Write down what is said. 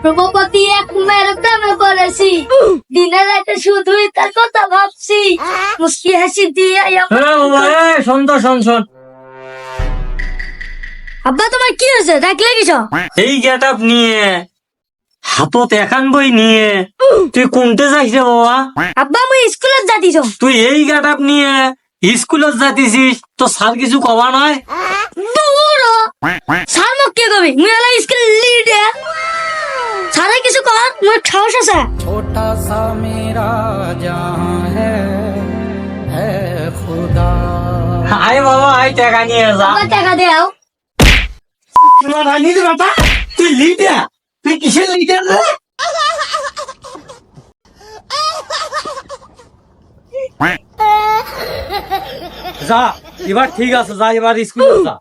রূপপতি এক মেয়ের প্রেমে পড়েছি, দিনে রাতে শুধুই তার কথা ভাবছি, মুস্কি হাসি দিয়ে শোন তো, শোন। আব্বা তোমার কি হয়েছে, ডাকলে কিছু? এই গেট আপ নিয়ে, হাতত এখান বই নিয়ে তুই কোনতে যাইছ রে বাবা? আব্বা আমি স্কুলে যাতিছ। তুই এই গেট আপ নিয়ে স্কুলত যাতিছিস, তো স্যার কিছু কবা নয়? দূর হ। স্যার মোক কি কবি, মুই হলো স্কুল লিডার। স্যারে কিছু কর, মোর সাহস আছে। छोटा सा मेरा जहां है खुदा। আয় বাবা, আয় টাকা নিয়ে যা। আব্বা টাকা দেও। তুই লিডার? তুই কিসের লিডার রে? যা, এবার ঠিক আছে, যা এবার স্কুলে যা।